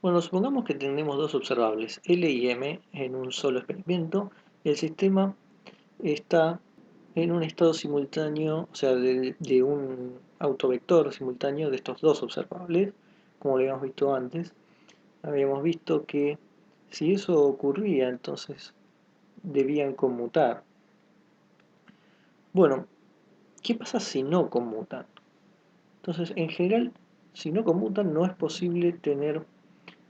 Bueno, supongamos que tenemos dos observables, L y M, en un solo experimento, y el sistema está en un estado simultáneo, o sea, de un autovector simultáneo de estos dos observables, como lo habíamos visto antes. Habíamos visto que si eso ocurría, entonces debían conmutar. Bueno, ¿qué pasa si no conmutan? Entonces, en general, si no conmutan, no es posible tener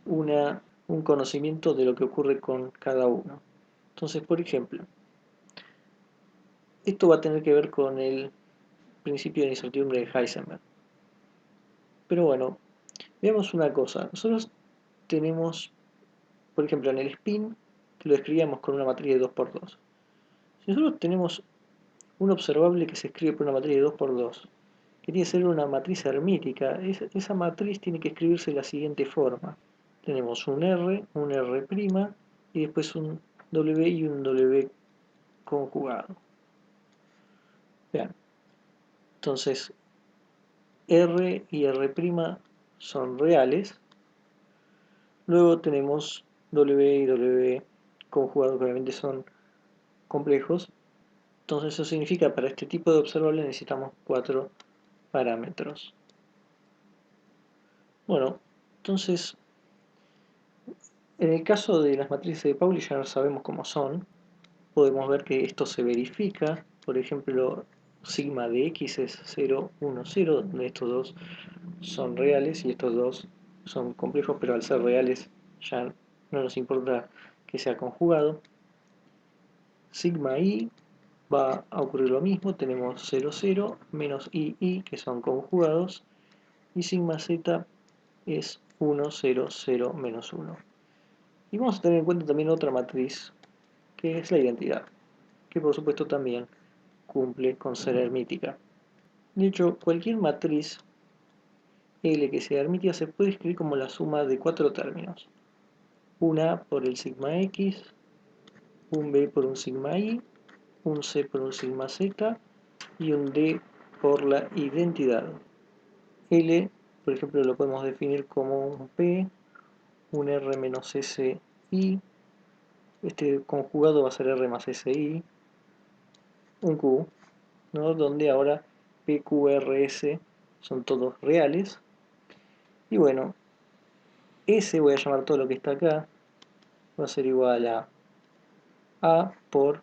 un conocimiento de lo que ocurre con cada uno. Entonces, por ejemplo, esto va a tener que ver con el principio de incertidumbre de Heisenberg. Pero bueno, veamos una cosa. Nosotros tenemos, por ejemplo, en el spin, que lo escribíamos con una matriz de 2×2. Si nosotros tenemos un observable que se escribe por una matriz de 2×2, que tiene que ser una matriz hermítica, esa matriz tiene que escribirse de la siguiente forma. Tenemos un R', y después un W y un W conjugado. Vean, entonces R y R' son reales. Luego tenemos W y W conjugados, que obviamente son complejos. Entonces eso significa que para este tipo de observable necesitamos 4 parámetros. Bueno, entonces en el caso de las matrices de Pauli ya sabemos cómo son. Podemos ver que esto se verifica. Por ejemplo, sigma de x es 0, 1, 0, donde estos dos son reales y estos dos son complejos, pero al ser reales ya no nos importa que sea conjugado. Sigma i va a ocurrir lo mismo, tenemos 0, 0, menos i, que son conjugados, y sigma z es 1, 0, 0, menos 1. Y vamos a tener en cuenta también otra matriz, que es la identidad, que por supuesto también cumple con ser hermítica. De hecho, cualquier matriz L que sea hermítica se puede escribir como la suma de 4 términos. Un A por el sigma X, un B por un sigma Y, un C por un sigma Z y un D por la identidad. L, por ejemplo, lo podemos definir como un P, un R menos SI, este conjugado va a ser R más SI, un Q, ¿no? Donde ahora P, Q, R, S son todos reales. Y bueno, S voy a llamar todo lo que está acá, va a ser igual a por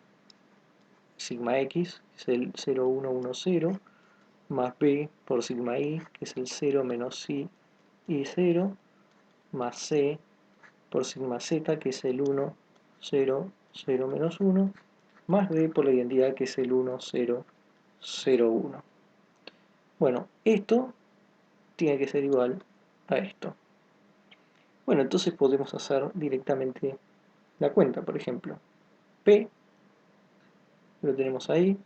sigma X, que es el 0, 1, 1, 0, más B por sigma Y, que es el 0 menos I, y 0, más C por sigma Z, que es el 1, 0, 0, menos 1, más D por la identidad, que es el 1, 0, 0, 1. Bueno, esto tiene que ser igual a esto. Bueno, entonces podemos hacer directamente la cuenta, por ejemplo. P, lo tenemos ahí,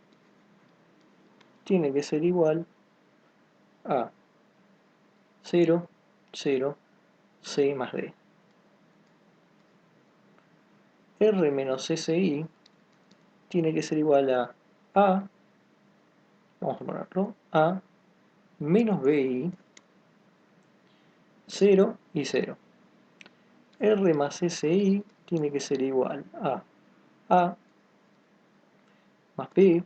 tiene que ser igual a 0, 0, C más D. R menos SI tiene que ser igual a, vamos a ponerlo, a menos BI, 0 y 0. R más SI tiene que ser igual a más B,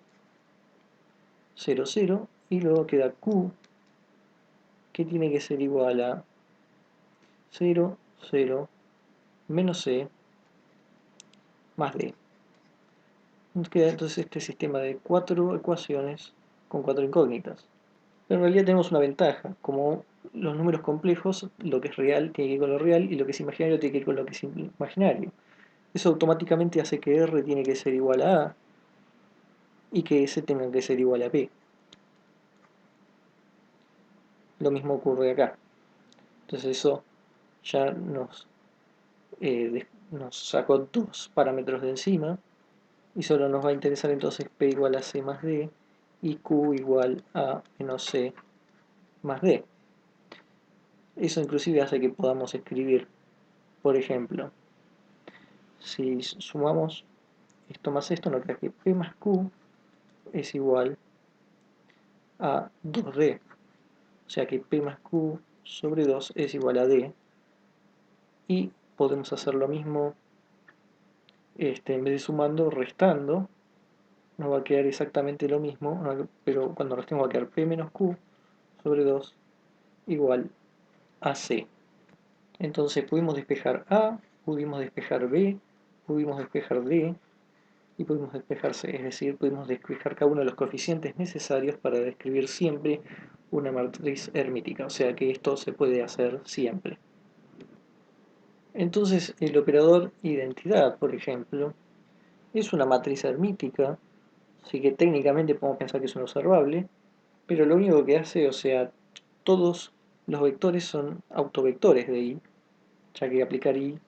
0, 0, y luego queda Q, que tiene que ser igual a 0, 0, menos C, más D. Nos queda entonces este sistema de 4 ecuaciones con 4 incógnitas. Pero en realidad tenemos una ventaja, como los números complejos, lo que es real tiene que ir con lo real y lo que es imaginario tiene que ir con lo que es imaginario. Eso automáticamente hace que R tiene que ser igual a y que S tenga que ser igual a P. Lo mismo ocurre acá. Entonces eso ya nos sacó dos parámetros de encima y solo nos va a interesar entonces P igual a C más D y Q igual a menos C más D. Eso inclusive hace que podamos escribir, por ejemplo, si sumamos esto más esto, nos queda que P más Q es igual a 2D. O sea que P más Q sobre 2 es igual a D. Y podemos hacer lo mismo, en vez de sumando, restando. Nos va a quedar exactamente lo mismo, pero cuando restemos va a quedar P menos Q sobre 2 igual a C. Entonces pudimos despejar A, pudimos despejar B, pudimos despejar D y pudimos despejar C. Es decir, pudimos despejar cada uno de los coeficientes necesarios para describir siempre una matriz hermítica. O sea que esto se puede hacer siempre. Entonces el operador identidad, por ejemplo, es una matriz hermítica, así que técnicamente podemos pensar que es un observable, pero lo único que hace, o sea, todos los vectores son autovectores de I, ya que aplicar I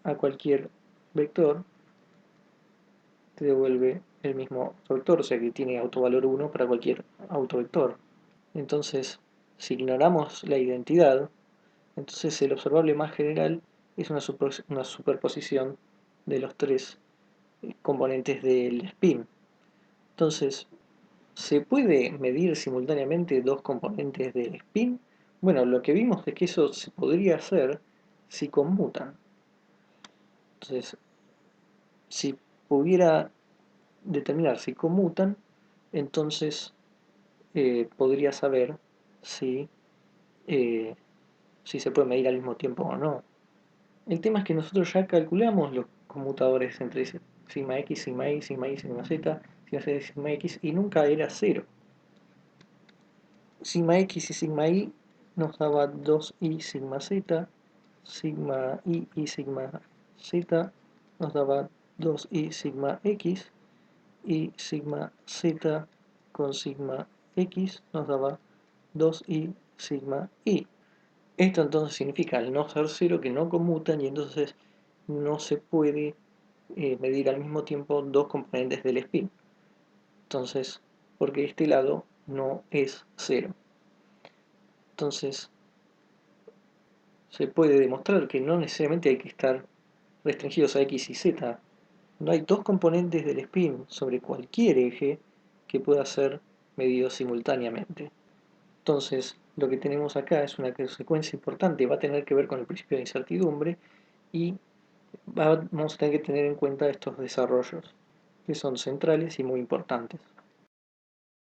a cualquier vector te devuelve el mismo autovector, o sea que tiene autovalor 1 para cualquier autovector. Entonces, si ignoramos la identidad, entonces el observable más general es una superposición de los tres componentes del spin. Entonces, ¿se puede medir simultáneamente dos componentes del spin? Bueno, lo que vimos es que eso se podría hacer si conmutan. Entonces, si pudiera determinar si conmutan, entonces podría saber si, eh, si se puede medir al mismo tiempo o no. El tema es que nosotros ya calculamos los conmutadores entre sigma x, sigma y, sigma y, sigma z, sigma z y sigma x, y nunca era cero. Sigma x y sigma y nos daba 2i sigma z, sigma y sigma z nos daba 2i sigma x, y sigma z con sigma x nos daba 2i sigma y. Esto entonces significa, al no ser cero, que no conmutan y entonces no se puede medir al mismo tiempo dos componentes del spin. Entonces, porque este lado no es cero. Entonces, se puede demostrar que no necesariamente hay que estar restringidos a x y z. No hay dos componentes del spin sobre cualquier eje que pueda ser medido simultáneamente. Entonces, lo que tenemos acá es una consecuencia importante, va a tener que ver con el principio de incertidumbre y vamos a tener que tener en cuenta estos desarrollos que son centrales y muy importantes.